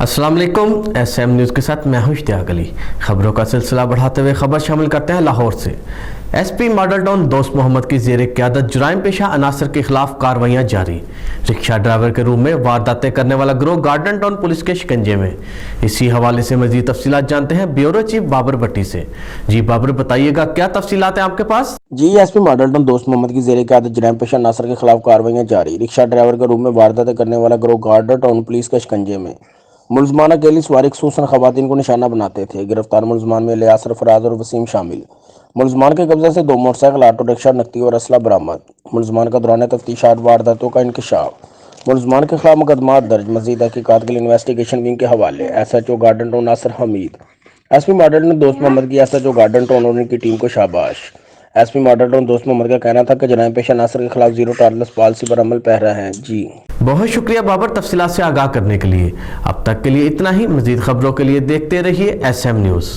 अस्सलाम वालेकुम। SM news के साथ मैं हूं इश्तियाक अली। खबरों का सिलसिला बढ़ाते हुए खबर शामिल करते हैं लाहौर से। SP Model Town Dost Mohammad की ज़ेर क़यादत जुराइम पेशा अनासर के खिलाफ कार्रवाइयाँ जारी। रिक्शा ड्राइवर के रूम में वारदातें करने वाला गिरोह गार्डन टाउन पुलिस के शिकंजे में। इसी हवाले से मज़ीद तफसीलात जानते हैं ब्यूरो चीफ बाबर भट्टी से। जी बाबर, बताइएगा क्या तफसीलात हैं आपके पास? जी, SP Model Town Dost Mohammad की ज़ेर क़यादत जुराइम पेशा अनासर के खिलाफ कार्रवाइयाँ जारी। रिक्शा ड्राइवर के रूम में वारदातें करने वाला गिरोह गार्डन टाउन पुलिस के शिकंजे में। मुलजमान अकेली सवारी खसूसन खवातीन को निशाना बनाते थे। गिरफ्तार मुलजमान में लियास, फराज और वसीम शामिल। मुलजमान के कब्जे से 2 मोटरसाइकिल, ऑटो रिक्शा, नकदी और असला बरामद। मुलजमान का दौरान तफ्तीशात वारदातों का इंकशाफ। मुलजमान के खिलाफ मुकदमा दर्ज। मज़ीद तहकीकात के लिए इन्वेस्टिगेशन विंग के हवाले। SHO Garden Town Nasir Hamid. SP Model Town Dost Mohammad की SHO गार्डन टाउन और उनकी टीम को शाबाश। SP Model Town Dost Mohammad का कहना था कि जुराइम पेशा नासिर के खिलाफ जीरो टॉलरेंस पॉलिसी पर अमल पैरा है। जी बहुत शुक्रिया बाबर तफसीलात से आगाह करने के लिए। अब तक के लिए इतना ही। मज़ीद खबरों के लिए देखते रहिए SM न्यूज़।